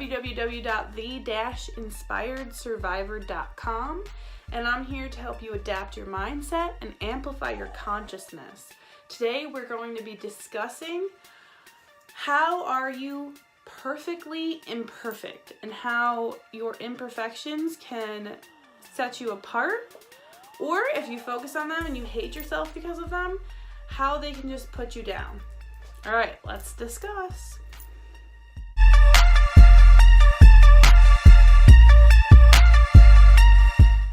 www.the-inspiredsurvivor.com, and I'm here to help you adapt your mindset and amplify your consciousness. Today we're going to be discussing how are you perfectly imperfect and how your imperfections can set you apart, or if you focus on them and you hate yourself because of them, how they can just put you down. All right, let's discuss.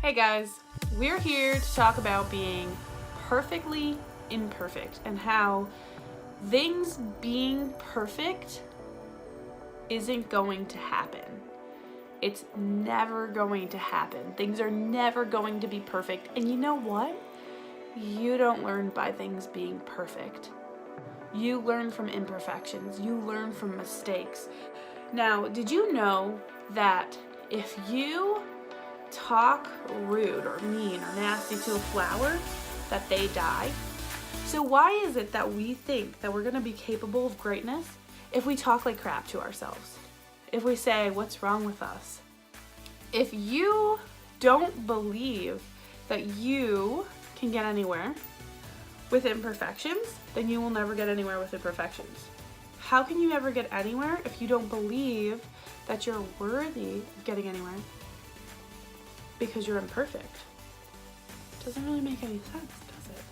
Hey guys, we're here to talk about being perfectly imperfect and how things being perfect isn't going to happen. It's never going to happen. Things are never going to be perfect. And you know what? You don't learn by things being perfect. You learn from imperfections. You learn from mistakes. Now, did you know that if you talk rude or mean or nasty to a flower, that they die? So why is it that we think that we're going to be capable of greatness if we talk like crap to ourselves? If we say, what's wrong with us? If you don't believe that you can get anywhere with imperfections, then you will never get anywhere with imperfections. How can you ever get anywhere if you don't believe that you're worthy of getting anywhere? Because you're imperfect. It doesn't really make any sense, does it?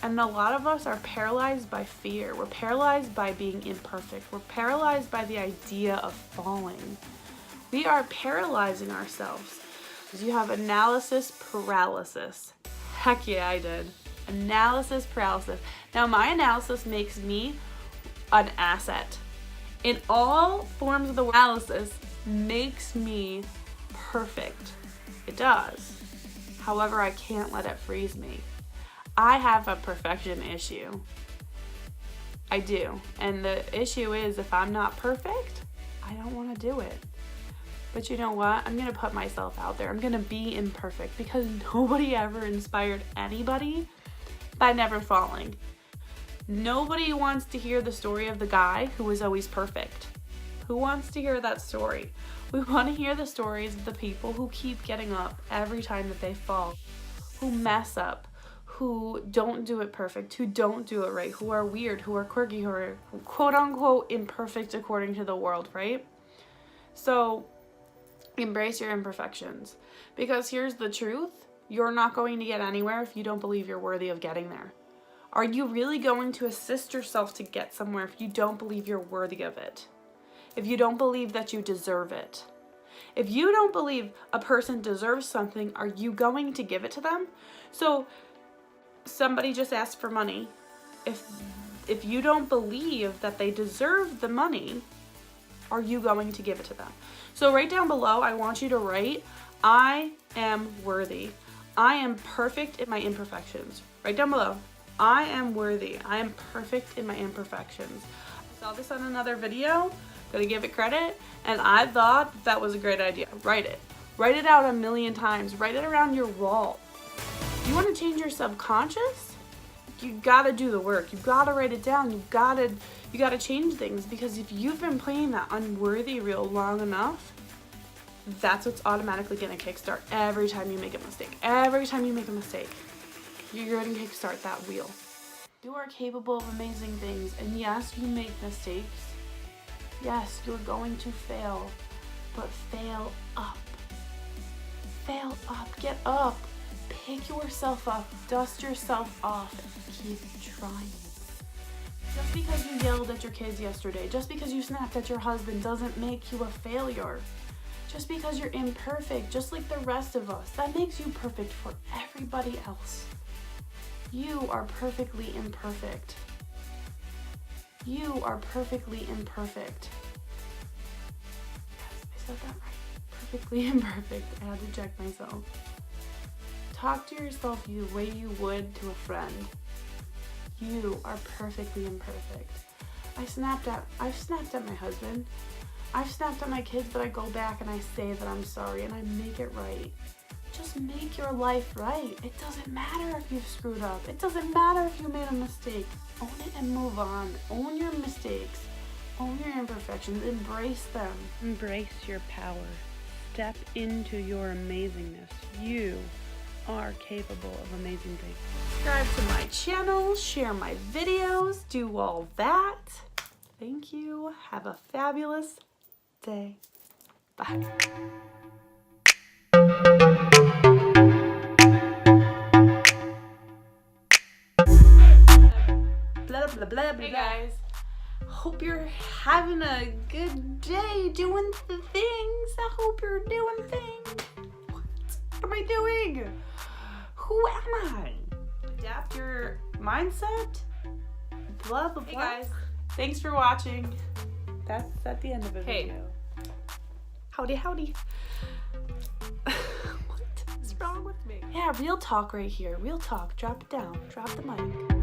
And a lot of us are paralyzed by fear. We're paralyzed by being imperfect. We're paralyzed by the idea of falling. We are paralyzing ourselves. You have analysis paralysis. Heck yeah, I did. Analysis paralysis. Now my analysis makes me an asset. In all forms of the analysis makes me perfect. It does. However, I can't let it freeze me. I have a perfection issue. I do. And the issue is if I'm not perfect, I don't want to do it. But you know what? I'm going to put myself out there. I'm going to be imperfect because nobody ever inspired anybody by never falling. Nobody wants to hear the story of the guy who was always perfect. Who wants to hear that story? We want to hear the stories of the people who keep getting up every time that they fall, who mess up, who don't do it perfect, who don't do it right, who are weird, who are quirky, who are quote unquote imperfect according to the world, right? So embrace your imperfections, because here's the truth. You're not going to get anywhere if you don't believe you're worthy of getting there. Are you really going to assist yourself to get somewhere if you don't believe you're worthy of it? If you don't believe that you deserve it? If you don't believe a person deserves something, are you going to give it to them? So somebody just asked for money. If you don't believe that they deserve the money, are you going to give it to them? So right down below, I want you to write, I am worthy. I am perfect in my imperfections. Right down below. I am worthy. I am perfect in my imperfections. I saw this on another video. Gonna give it credit, and I thought that was a great idea. Write it. Write it out 1,000,000 times. Write it around your wall. You want to change your subconscious? You gotta do the work. You gotta write it down. You gotta change things, because if you've been playing that unworthy reel long enough, that's what's automatically gonna kickstart every time you make a mistake. Every time you make a mistake, you're gonna kickstart that wheel. You are capable of amazing things, and yes, you make mistakes. Yes, you're going to fail, but fail up. Fail up, get up, pick yourself up, dust yourself off, and keep trying. Just because you yelled at your kids yesterday, just because you snapped at your husband doesn't make you a failure. Just because you're imperfect, just like the rest of us, that makes you perfect for everybody else. You are perfectly imperfect. You are perfectly imperfect. Yes, I said that right. Perfectly imperfect. I had to check myself. Talk to yourself the way you would to a friend. You are perfectly imperfect. I've snapped at my husband. I've snapped at my kids, but I go back and I say that I'm sorry and I make it right. Just make your life right. It doesn't matter if you've screwed up. It doesn't matter if you made a mistake. Own it and move on. Own your mistakes. Own your imperfections. Embrace them. Embrace your power. Step into your amazingness. You are capable of amazing things. Subscribe to my channel. Share my videos. Do all that. Thank you. Have a fabulous day. Bye. Blah, blah, blah, blah. Hey guys. Hope you're having a good day doing the things. I hope you're doing things. What am I doing? Who am I? Adapt your mindset. Blah, blah, blah. Hey guys. Thanks for watching. That's at the end of the video. Howdy, howdy. What is wrong with me? Yeah, real talk right here. Real talk. Drop it down. Drop the mic.